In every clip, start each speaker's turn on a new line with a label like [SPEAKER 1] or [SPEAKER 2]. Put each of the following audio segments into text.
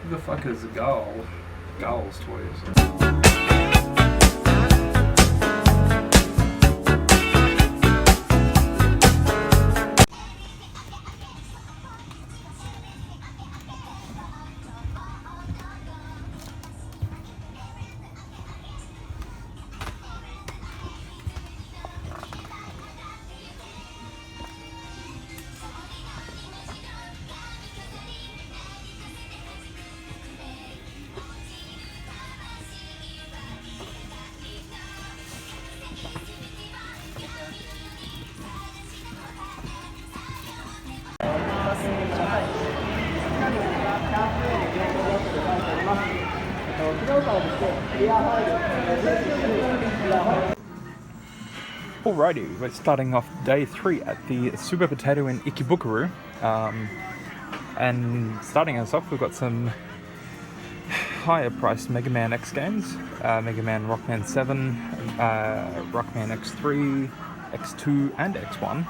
[SPEAKER 1] Who the fuck is Gull's Toys? Alrighty, we're starting off day 3 at the Super Potato in Ikebukuro, and starting us off, we've got some higher priced Mega Man X games, Mega Man Rockman 7, Rockman X3, X2 and X1,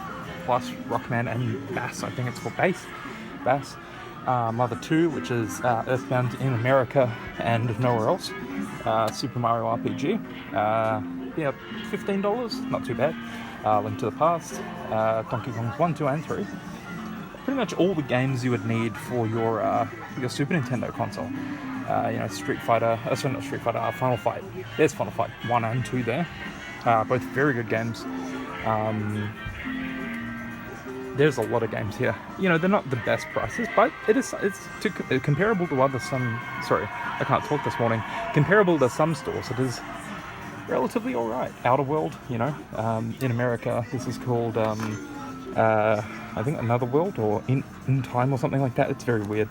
[SPEAKER 1] plus Rockman and Bass, I think it's called Bass, Mother 2, which is Earthbound in America and nowhere else, Super Mario RPG, yeah, $15, not too bad. Link to the Past, Donkey Kong 1, 2 and 3. Pretty much all the games you would need for your Super Nintendo console. You know, Final Fight. There's Final Fight 1 and 2 there. Both very good games. There's a lot of games here. You know, they're not the best prices, but it's comparable to I can't talk this morning. Comparable to some stores, it is relatively alright. Outer World, you know, in America, this is called, I think Another World, or in Time, or something like that. It's very weird.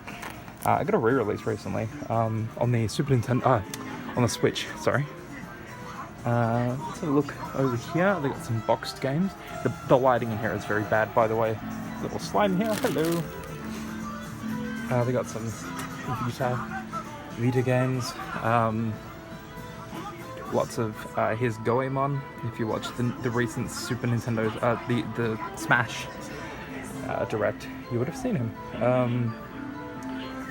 [SPEAKER 1] I got a re-release recently, on the Super Nintendo, on the Switch, sorry. Let's have a look over here. They got some boxed games. The lighting in here is very bad, by the way. Little slide in here, hello. They got some Vita games. Lots of, here's Goemon, if you watch the recent Super Nintendo's, the Smash Direct, you would have seen him.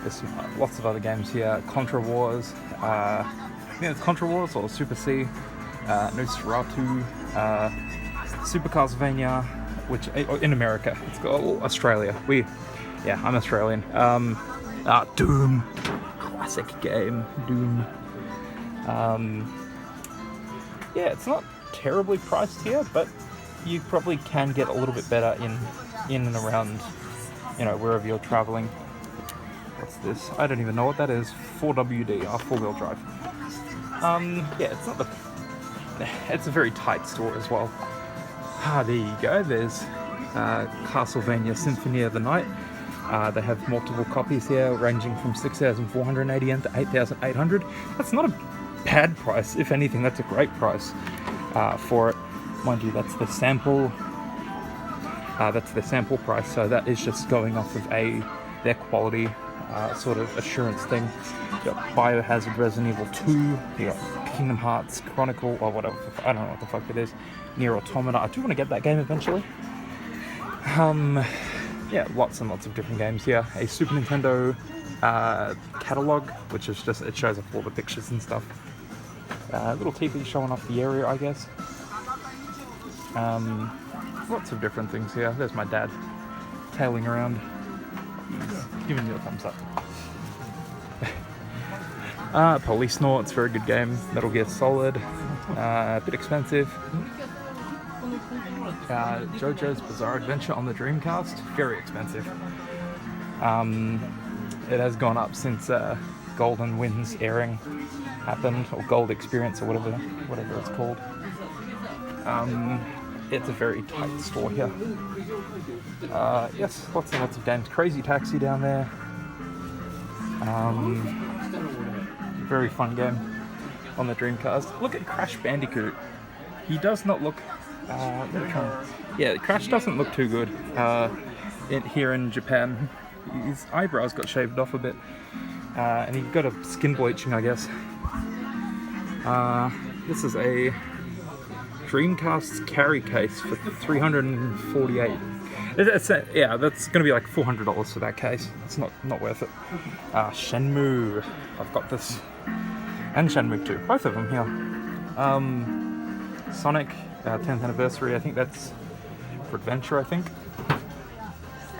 [SPEAKER 1] There's lots of other games here, Contra Wars, I think it's Contra Wars or Super C, Nosferatu, Super Castlevania, which, in America, it's got Australia, I'm Australian, Doom, classic game, Doom. Yeah, it's not terribly priced here, but you probably can get a little bit better in and around, you know, wherever you're traveling. What's this? I don't even know what that is. 4WD, 4-wheel drive. Yeah, it's a very tight store as well. There you go. There's Castlevania Symphony of the Night. They have multiple copies here, ranging from 6,480 yen to 8,800. That's not a bad price. If anything, that's a great price for it. Mind you, that's the sample. That's the sample price. So that is just going off of their quality sort of assurance thing. You got Biohazard, Resident Evil 2. You got Kingdom Hearts Chronicle, or whatever. I don't know what the fuck it is. Nier Automata. I do want to get that game eventually. Yeah, lots and lots of different games here. A Super Nintendo catalog, which is just, it shows off all the pictures and stuff. Little TV showing off the area, I guess. Lots of different things here. There's my dad tailing around. He's giving you a thumbs up. Police Nauts, very good game. Metal Gear Solid, a bit expensive. JoJo's Bizarre Adventure on the Dreamcast, very expensive. It has gone up since Golden Wind's airing happened, or Gold Experience, or whatever it's called. It's a very tight store here. Yes, lots and lots of games. Crazy Taxi down there. Very fun game on the Dreamcast. Look at Crash Bandicoot. He does not look... yeah, Crash doesn't look too good here in Japan. His eyebrows got shaved off a bit. And he got a skin bleaching, I guess. This is a Dreamcast carry case for $348. Yeah, that's going to be like $400 for that case. It's not worth it. Shenmue. I've got this. And Shenmue 2. Both of them here. Sonic, 10th anniversary. I think that's for Adventure, I think.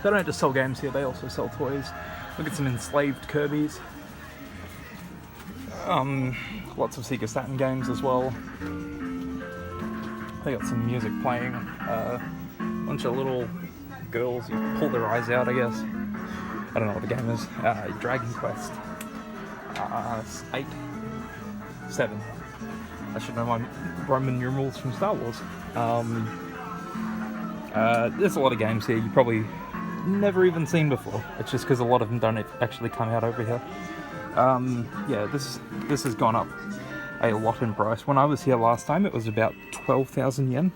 [SPEAKER 1] They don't just sell games here, they also sell toys. Look at some enslaved Kirby's. Lots of Sega Saturn games as well. They got some music playing. Bunch of little girls, you pull their eyes out, I guess. I don't know what the game is. Dragon Quest. 8. 7. I should know my Roman numerals from Star Wars. There's a lot of games here you probably never even seen before. It's just because a lot of them don't actually come out over here. Yeah, this has gone up a lot in price. When I was here last time, it was about 12,000 yen.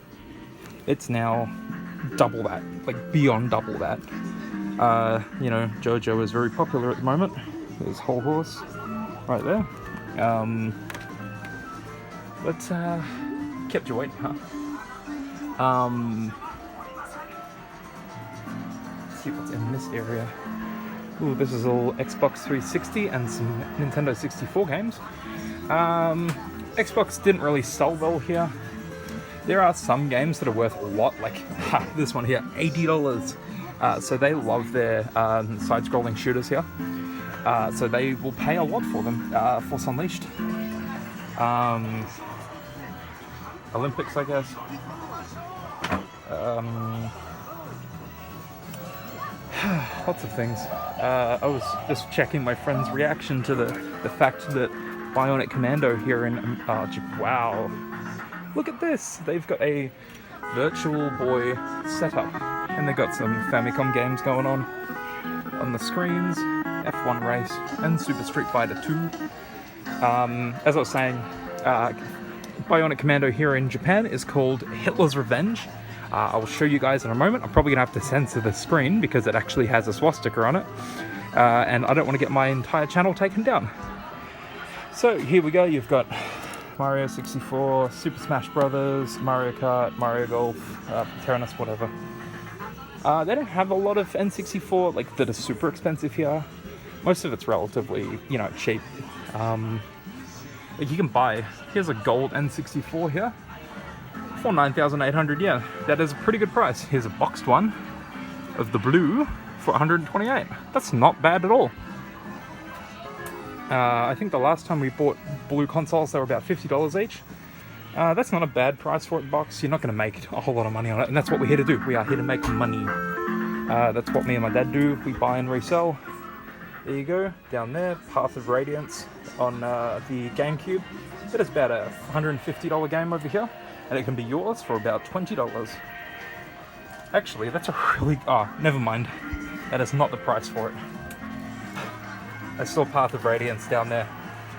[SPEAKER 1] It's now double that, like beyond double that. You know, JoJo is very popular at the moment. There's Whole Horse right there. But kept you waiting, huh? Let's see what's in this area. Ooh, this is all Xbox 360 and some Nintendo 64 games. Xbox didn't really sell well here. There are some games that are worth a lot, like this one here, $80. So they love their side-scrolling shooters here. So they will pay a lot for them. Force Unleashed. Olympics, I guess. Lots of things. I was just checking my friend's reaction to the fact that Bionic Commando here in wow, look at this. They've got a Virtual Boy setup, and they've got some Famicom games going on the screens, F1 Race, and Super Street Fighter 2. As I was saying, Bionic Commando here in Japan is called Hitler's Revenge. I will show you guys in a moment. I'm probably going to have to censor the screen because it actually has a swastika on it. And I don't want to get my entire channel taken down. So here we go. You've got Mario 64, Super Smash Brothers, Mario Kart, Mario Golf, Terranus, whatever. They don't have a lot of N64 like that are super expensive here. Most of it's relatively, you know, cheap. Like you can buy, here's a gold N64 here for 9,800 yen. That is a pretty good price. Here's a boxed one of the blue for 128. That's not bad at all. I think the last time we bought blue consoles, they were about $50 each. That's not a bad price for a box. You're not going to make a whole lot of money on it, and that's what we're here to do. We are here to make money. That's what me and my dad do. We buy and resell. There you go, down there, Path of Radiance on the GameCube. That is about a $150 game over here, and it can be yours for about $20. Actually, that's a really... oh, never mind. That is not the price for it. I saw Path of Radiance down there.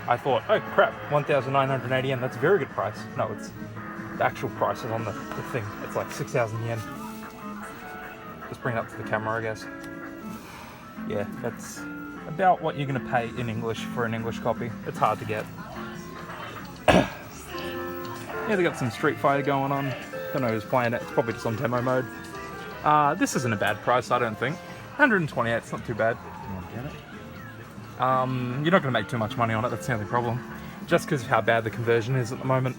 [SPEAKER 1] I thought, oh crap, 1,980 yen, that's a very good price. No, it's... the actual price is on the thing. It's like 6,000 yen. Just bring it up to the camera, I guess. Yeah, that's about what you're going to pay in English for an English copy. It's hard to get. Yeah, they got some Street Fighter going on. Don't know who's playing it. It's probably just on demo mode. This isn't a bad price, I don't think. 128, it's not too bad.
[SPEAKER 2] You want to get it?
[SPEAKER 1] You're not going to make too much money on it, that's the only problem. Just because of how bad the conversion is at the moment.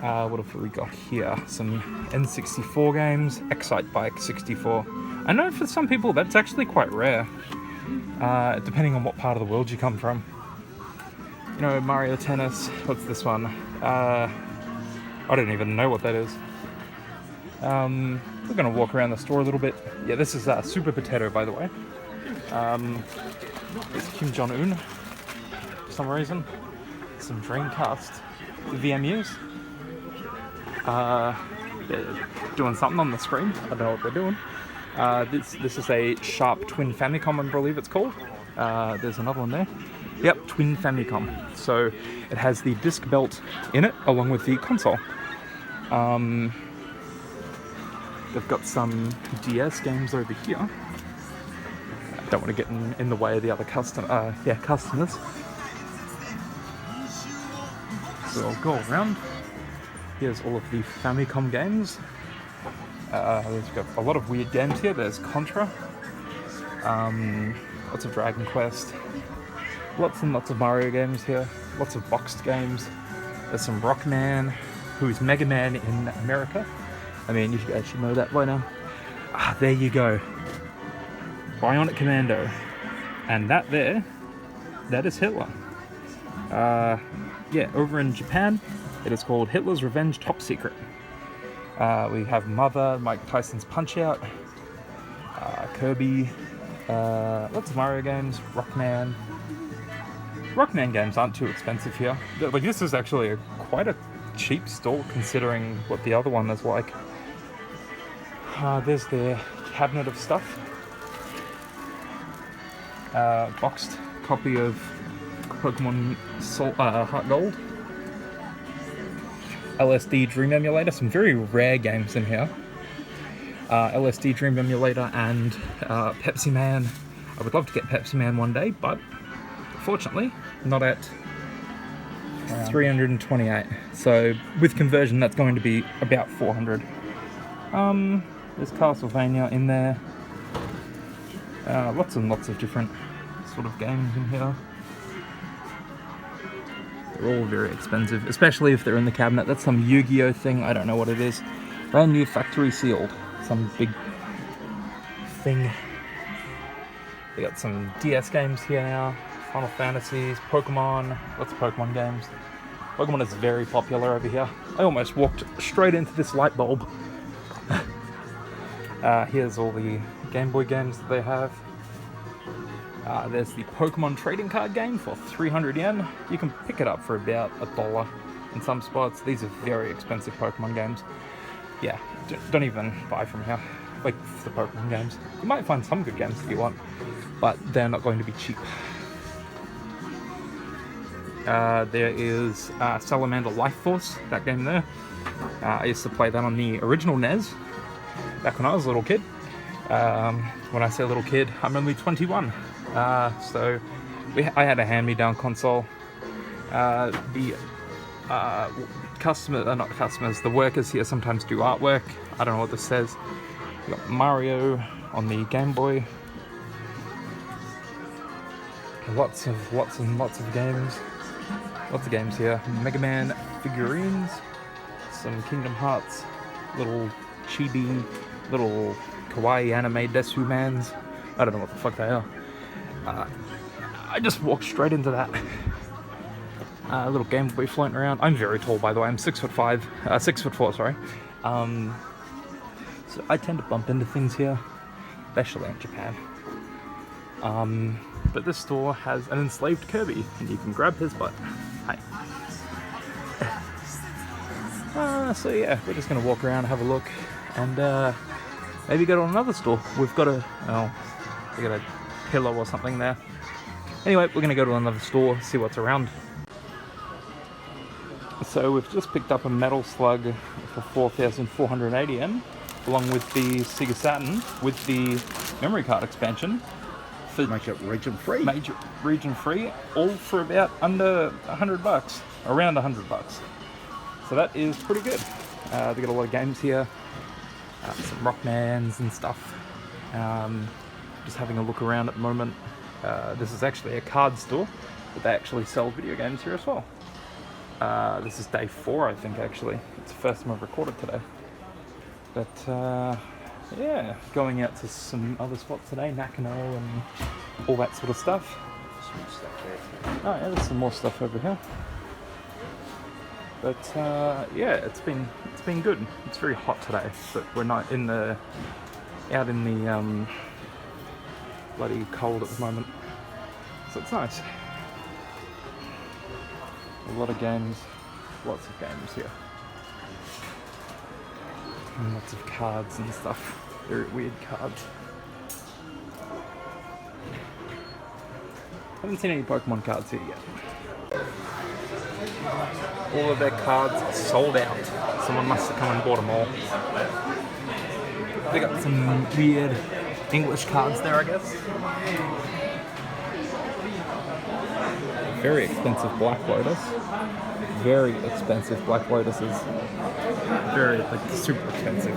[SPEAKER 1] What have we got here? Some N64 games. Excite Bike 64. I know for some people that's actually quite rare. Depending on what part of the world you come from. You know, Mario Tennis. What's this one? I don't even know what that is. We're going to walk around the store a little bit. Yeah, this is Super Potato, by the way. It's Kim Jong-un, for some reason. Some Dreamcast VMUs. They're doing something on the screen. I don't know what they're doing. This is a Sharp Twin Famicom, I believe it's called. There's another one there. Yep, Twin Famicom. So it has the disc belt in it, along with the console. They've got some DS games over here. I don't want to get in the way of the other customers. So I'll go around. Here's all of the Famicom games. There's got a lot of weird games here. There's Contra, lots of Dragon Quest, lots and lots of Mario games here, lots of boxed games. There's some Rockman, who's Mega Man in America. I mean, you guys should know that by now. Ah, there you go. Bionic Commando. And that there, that is Hitler. Yeah, over in Japan, it is called Hitler's Revenge Top Secret. We have Mother, Mike Tyson's Punch-Out, Kirby, lots of Mario games, Rockman. Rockman games aren't too expensive here. Like, this is actually quite a cheap store considering what the other one is like. There's their cabinet of stuff. Boxed copy of Pokemon Heart Gold. LSD Dream Emulator, some very rare games in here. LSD Dream Emulator and Pepsi Man. I would love to get Pepsi Man one day, but fortunately not at 328. So with conversion, that's going to be about 400. There's Castlevania in there. Lots and lots of different sort of games in here. They're all very expensive, especially if they're in the cabinet. That's some Yu-Gi-Oh thing, I don't know what it is. Brand new factory sealed. Some big thing. They got some DS games here now. Final Fantasies, Pokemon, lots of Pokemon games. Pokemon is very popular over here. I almost walked straight into this light bulb. Here's all the Game Boy games that they have. There's the Pokemon trading card game for 300 yen. You can pick it up for about $1 in some spots. These are very expensive Pokemon games. Yeah, don't even buy from here, like the Pokemon games. You might find some good games if you want, but they're not going to be cheap. There is Salamander Life Force, that game there. I used to play that on the original NES back when I was a little kid. When I say little kid, I'm only 21. So I had a hand-me-down console. The the workers here sometimes do artwork. I don't know what this says. We got Mario on the Game Boy. Lots and lots of games. Lots of games here. Mega Man figurines. Some Kingdom Hearts. Little chibi, little kawaii anime Desu Mans. I don't know what the fuck they are. I just walked straight into that. Little Game Boy floating around. I'm very tall, by the way. I'm 6'5", 6'4", sorry. So I tend to bump into things here, especially in Japan. But this store has an enslaved Kirby, and you can grab his butt. Hi. So yeah, we're just gonna walk around, have a look, and maybe go to another store. We got a pillow or something there. Anyway, we're gonna go to another store, see what's around. So we've just picked up a Metal Slug for 4,480 yen, along with the Sega Saturn with the memory card expansion.
[SPEAKER 2] Make it region free.
[SPEAKER 1] Region free, all for about under $100, around $100. So that is pretty good. They got a lot of games here, some Rockmans and stuff. Just having a look around at the moment. This is actually a card store, but they actually sell video games here as well. This is day 4, I think, actually. It's the first time I've recorded today. But yeah, going out to some other spots today, Nakano and all that sort of stuff. Oh yeah, there's some more stuff over here. But yeah, it's been good. It's very hot today, but we're not out in the bloody cold at the moment. So it's nice. A lot of games, lots of games here. And lots of cards and stuff. Very weird cards. Haven't seen any Pokemon cards here yet. All of their cards sold out. Someone must have come and bought them all. They got some weird English cards there, I guess. Very expensive Black Lotus. Very expensive Black Lotuses. Very, like, super expensive.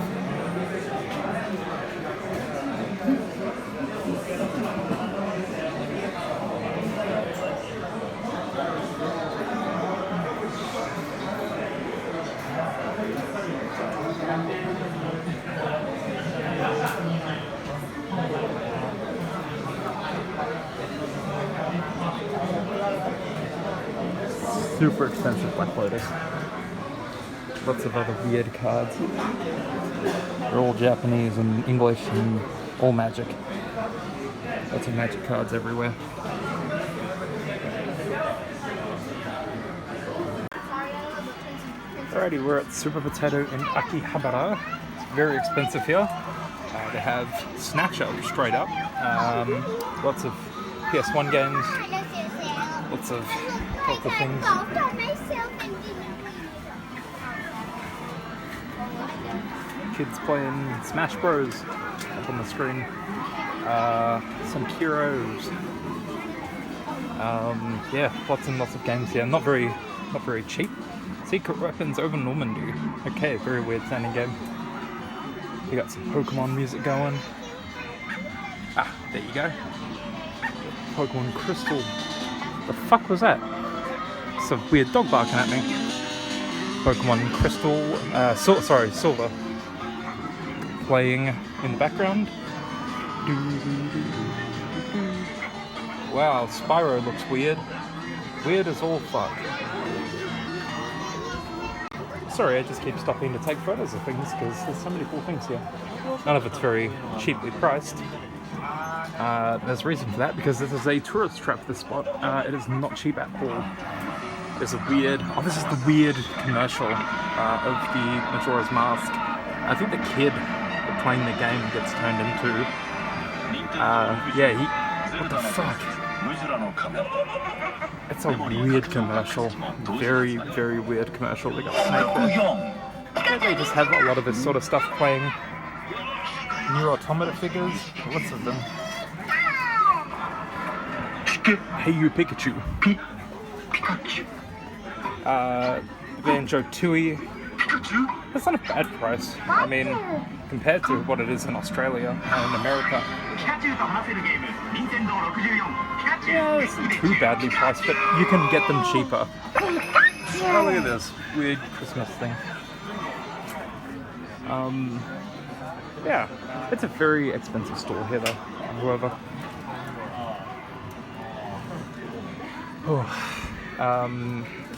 [SPEAKER 1] super expensive Black Lotus. Lots of other weird cards. They're all Japanese and English and all Magic. Lots of Magic cards everywhere. Alrighty, we're at Super Potato in Akihabara. It's very expensive here. They have Snatcher straight up. Lots of PS1 games. Lots of things. Kids playing Smash Bros. Up on the screen. Some heroes. Yeah, lots and lots of games here. Not very cheap. Secret Weapons over Normandy. Okay, very weird sounding game. You got some Pokemon music going. Ah, there you go. Pokemon Crystal. The fuck was that? It's a weird dog barking at me. Pokemon Crystal, Silver. Playing in the background. Wow, Spyro looks weird. Weird as all fuck. Sorry, I just keep stopping to take photos of things because there's so many cool things here. None of it's very cheaply priced. There's a reason for that, because this is a tourist trap, this spot. It is not cheap at all. There's a weird... Oh, this is the weird commercial of the Majora's Mask. I think the kid playing the game gets turned into... What the fuck? It's a weird commercial. Very, very weird commercial. They got Snake there. They just have a lot of this sort of stuff playing. New Automata figures. Lots of them. Hey you Pikachu. Banjo Tooie. That's not a bad price. I mean, compared to what it is in Australia and in America. Yeah, it's not too badly priced, but you can get them cheaper. Oh, look at this weird Christmas thing. Yeah, it's a very expensive store here though, however.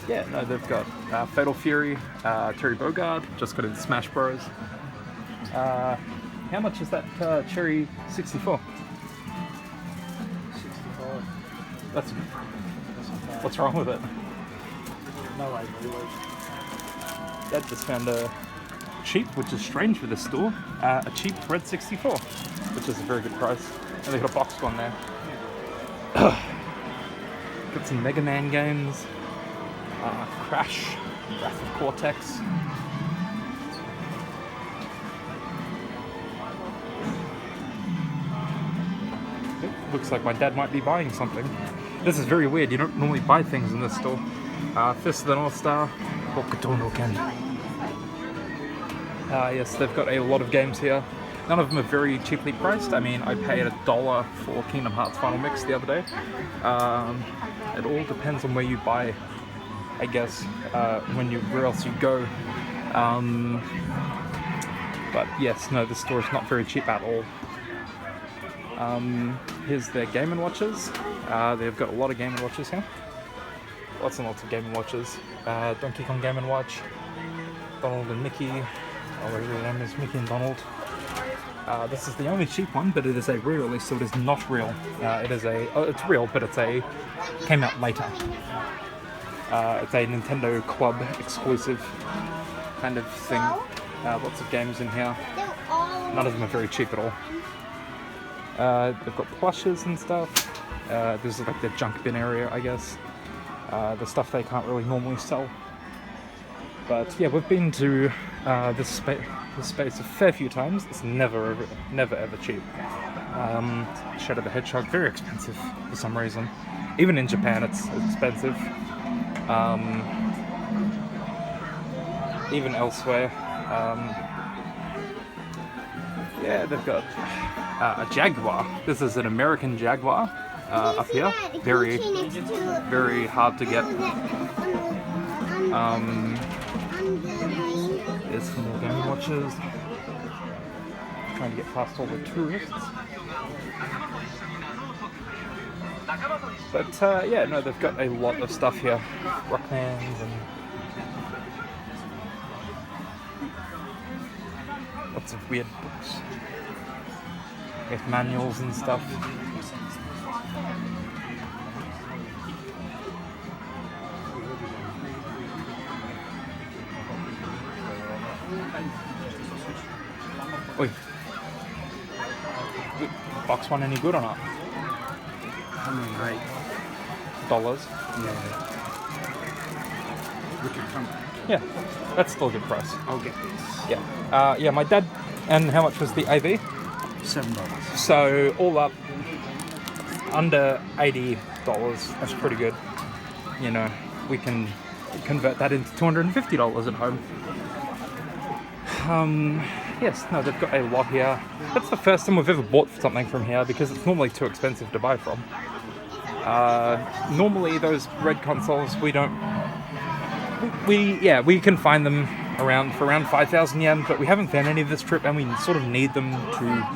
[SPEAKER 1] Yeah, no, they've got Fatal Fury, Terry Bogard, just got into Smash Bros. How much is that Cherry 64?
[SPEAKER 3] 65.
[SPEAKER 1] That's what's wrong with it?
[SPEAKER 3] No idea.
[SPEAKER 1] Dad just found a cheap, which is strange for this store, a cheap Red 64, which is a very good price. And they got a boxed one there. Got some Mega Man games. Crash, Wrath of Cortex. Looks like my dad might be buying something. This is very weird, you don't normally buy things in this store. Fist of the North Star, Hokuto no Ken. Yes, they've got a lot of games here. None of them are very cheaply priced. I mean, I paid $1 for Kingdom Hearts Final Mix the other day. It all depends on where you buy, I guess, where else you go. But yes, no, the store is not very cheap at all. Here's their Game & Watches. They've got a lot of Game & Watches here. Lots and lots of Game & Watches. Donkey Kong Game & Watch. Donald and Mickey. Whatever their name is, Mickey and Donald. This is the only cheap one, but it is a re-release, so it is not real. It's real, but came out later. It's a Nintendo Club exclusive kind of thing. Lots of games in here. None of them are very cheap at all. They've got plushes and stuff. This is like the junk bin area, I guess. The stuff they can't really normally sell. But yeah, we've been to this space a fair few times. It's never ever cheap. Shadow the Hedgehog, very expensive for some reason. Even in Japan, it's expensive. Even elsewhere. Yeah, they've got a Jaguar. This is an American Jaguar up here. Very, very hard to get. There's some more Game & Watches. Trying to get past all the tourists. But yeah, no, they've got a lot of stuff here. Rockmans and lots of weird books with manuals and stuff. Oi. Box one any good or not? $108.
[SPEAKER 2] Yeah. We can come back.
[SPEAKER 1] Yeah, that's still a good price.
[SPEAKER 2] I'll get this.
[SPEAKER 1] Yeah. Yeah, my dad. And how much was the AV?
[SPEAKER 2] $7.
[SPEAKER 1] So all up, under $80. That's pretty good. You know, we can convert that into $250 at home. Yes, no, they've got a lot here. That's the first time we've ever bought something from here because it's normally too expensive to buy from. Normally those red consoles we don't. We can find them for around 5,000 yen, but we haven't found any of this trip, and we sort of need them to.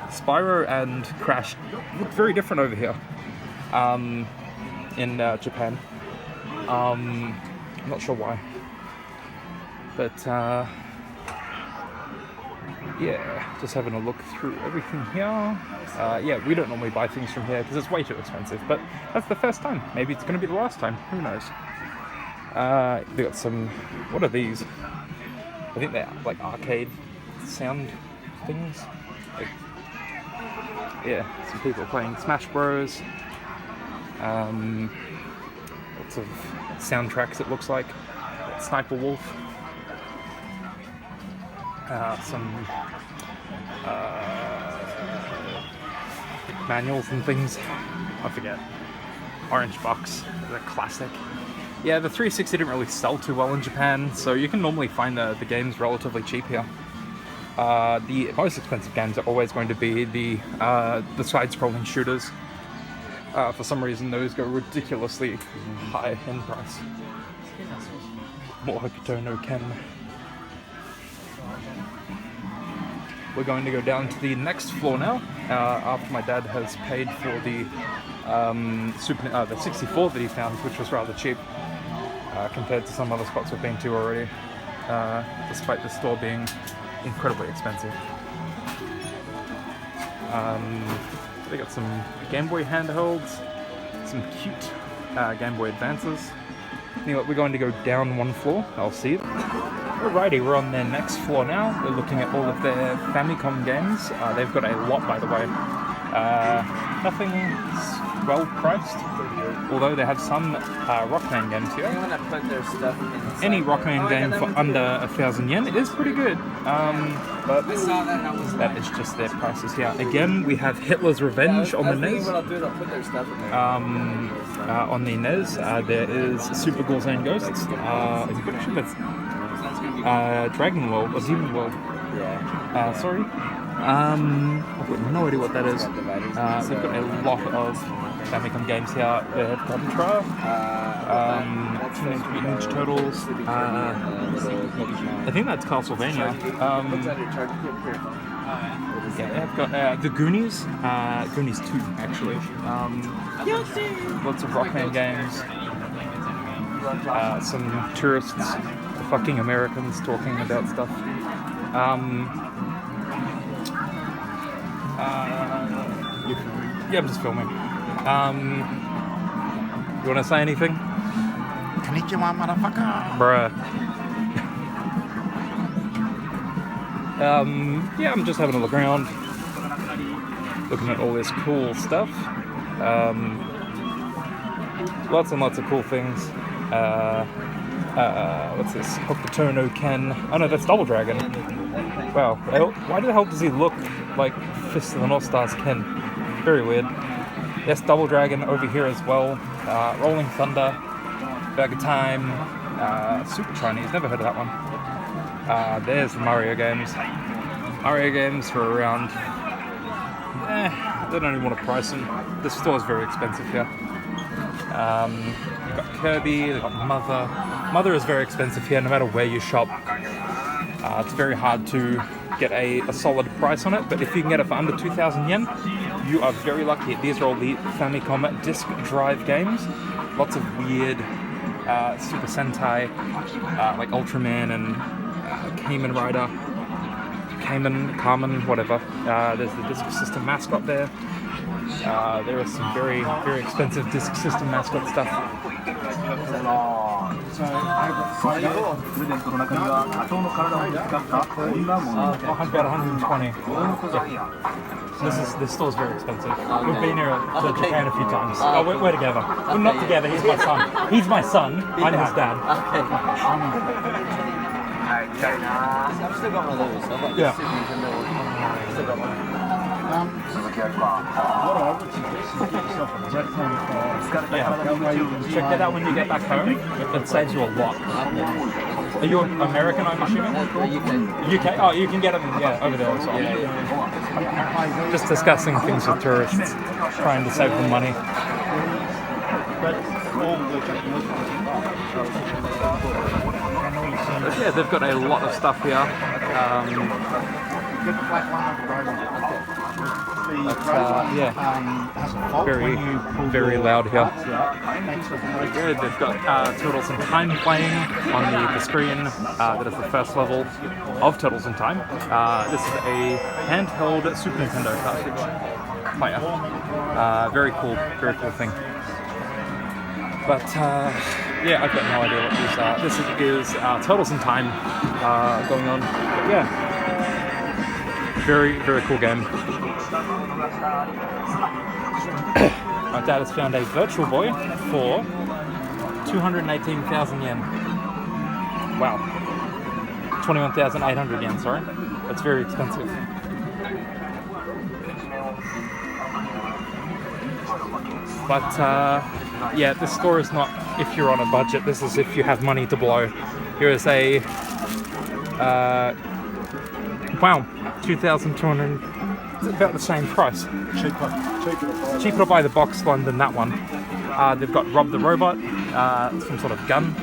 [SPEAKER 1] Spyro and Crash look very different over here. In Japan. I'm not sure why. But yeah, just having a look through everything here. Yeah, we don't normally buy things from here because it's way too expensive, but that's the first time. Maybe it's going to be the last time. Who knows? They got some. What are these? I think they're like arcade sound things. Like, yeah, some people playing Smash Bros. Lots of soundtracks. It looks like Sniper Wolf. Some manuals and things. I forget. Orange box, the classic. Yeah, the 360 didn't really sell too well in Japan, so you can normally find the games relatively cheap here. The most expensive games are always going to be the side-scrolling shooters. For some reason, those go ridiculously high in price. More Hokuto no Ken. We're going to go down to the next floor now, after my dad has paid for the the 64 that he found, which was rather cheap compared to some other spots we've been to already, despite the store being incredibly expensive. They got some Game Boy handhelds, some cute Game Boy Advances. Anyway, we're going to go down one floor. I'll see you. Alrighty, we're on their next floor now. We're looking at all of their Famicom games. They've got a lot, by the way. Nothing well priced, although they have some Rockman games here. Any Rockman game for under 1,000 yen is pretty good, but that is just their prices here. Again, we have Hitler's Revenge on the NES. On the NES, there is Super Ghouls and Ghosts. I'm pretty sure that's Dragon World or Demon World. Sorry. I've got no idea what that is. They've got a lot of Famicom games here. They have Contra, Teenage Mutant Ninja Turtles. I think that's Castlevania. Yeah, they've got the Goonies. Goonies 2, actually. Lots of Rockman games. Some tourists, fucking Americans, talking about stuff. Yeah, I'm just filming. You want to say anything?
[SPEAKER 2] Konnichiwa, motherfucker.
[SPEAKER 1] Bruh. Yeah, I'm just having a look around, looking at all this cool stuff. Lots and lots of cool things. What's this? Hokuto no Ken. Oh no, that's Double Dragon. Wow. Why the hell does he look like Fist of the North Star's Ken? Very weird. Yes, Double Dragon over here as well. Rolling Thunder. Bag of Time. Super Chinese. Never heard of that one. There's the Mario games. Mario games for around. I don't even want to price them. The store's very expensive here. They've got Kirby, they've got Mother. Mother is very expensive here, no matter where you shop. It's very hard to get a solid price on it, but if you can get it for under 2,000 yen, you are very lucky. These are all the Famicom disc drive games. Lots of weird Super Sentai, like Ultraman and Kamen Rider, Carmen, whatever. There's the disc system mascot there. There is some very, very expensive disc system mascot stuff.
[SPEAKER 3] So, over
[SPEAKER 1] About 120. Yeah. This store's very expensive. We've been here to Japan a few times. Oh, we're together. We're not together. He's my son. He's my son. I'm his dad.
[SPEAKER 4] I've still got one of those. I've got
[SPEAKER 1] Yeah.
[SPEAKER 4] the Super Nintendo. Still got one.
[SPEAKER 3] what I would suggest is get yourself a jet tank.
[SPEAKER 1] Yeah. Check that out when you get back home. It saves you a lot. Are you American, I'm assuming? UK? Oh, you can get them, over there as well. Just discussing things with tourists, trying to save them money. But yeah, they've got a lot of stuff here. Very, very loud here. Yeah, they've got Turtles in Time playing on the screen. That is the first level of Turtles in Time. This is a handheld Super Nintendo cartridge player. Very cool thing. But yeah, I've got no idea what these are. This is Turtles in Time going on. But yeah, very, very cool game. My dad has found a Virtual Boy for 218,000 yen. Wow. 21,800 yen, sorry. That's very expensive. But yeah, this store is not if you're on a budget, this is if you have money to blow. Here is a wow, 2,200. It's about the same price. Cheaper to buy the box one than that one. They've got Rob the Robot, some sort of gun,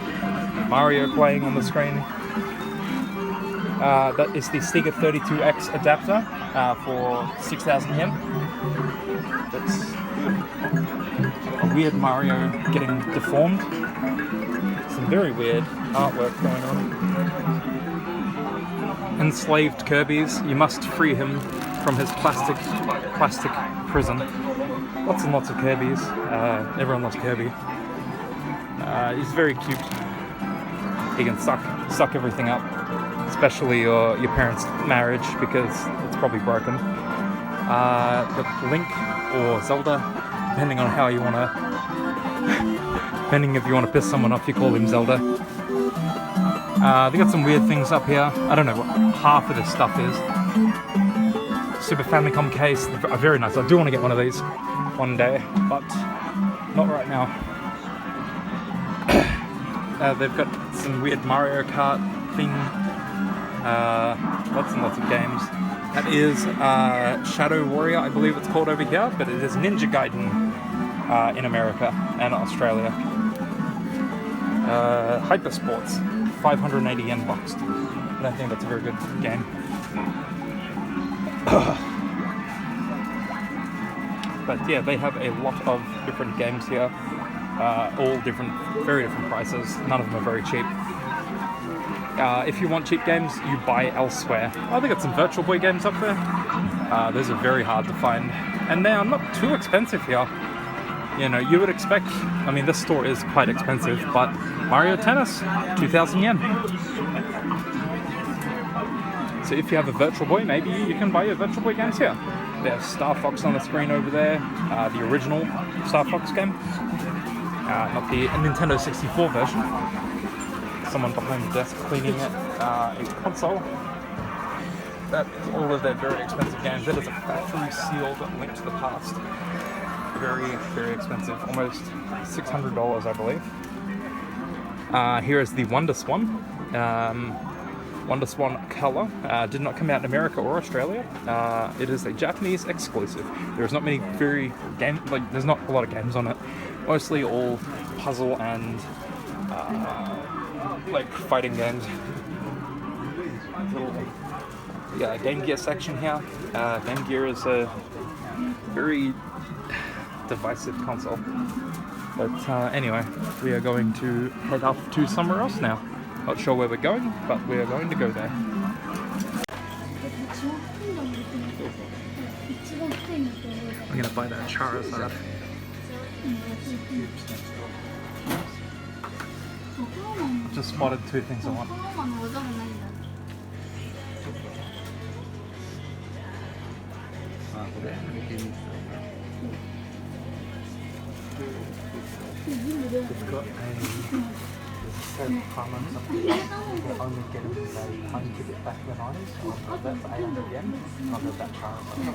[SPEAKER 1] Mario playing on the screen. That is the Sega 32X adapter for 6,000 yen. That's a weird Mario getting deformed. Some very weird artwork going on. Enslaved Kirby's. You must free him from his plastic prison. Lots and lots of Kirby's. Everyone loves Kirby. He's very cute. He can suck everything up, especially your parents' marriage because it's probably broken. But Link or Zelda, depending on how you wanna, depending if you wanna piss someone off, you call him Zelda. They got some weird things up here. I don't know what half of this stuff is. Super Famicom case, are very nice. I do want to get one of these one day, but not right now. They've got some weird Mario Kart thing. Lots and lots of games. That is Shadow Warrior, I believe it's called over here, but it is Ninja Gaiden in America and Australia. Hypersports, 580 yen boxed. I don't think that's a very good game. But yeah, they have a lot of different games here, all different, very different prices. None of them are very cheap. If you want cheap games, you buy elsewhere. Oh, they got some Virtual Boy games up there. Those are very hard to find, and they are not too expensive here. You know, you would expect. I mean, this store is quite expensive, but Mario Tennis, 2,000 yen. So if you have a Virtual Boy, maybe you can buy your Virtual Boy games here. There's Star Fox on the screen over there, the original Star Fox game, not the Nintendo 64 version. Someone behind the desk cleaning it. A console. That is all of their very expensive games. That is a factory sealed Link to the Past. Very, very expensive. Almost $600, I believe. Here is the Wonder Swan. Wonder Swan Color. Did not come out in America or Australia. It is a Japanese exclusive. There's not many there's not a lot of games on it. Mostly all puzzle and like fighting games. Little Game Gear section here. Game Gear is a very divisive console. But anyway, we are going to head off to somewhere else now. Not sure where we're going, but we are going to go there. I'm gonna buy that Charizard. Just spotted two things I want. It's got a set common something. They only get them if they time to get back their eyes. I'll got that for 800 yen. I'll get that Charizard.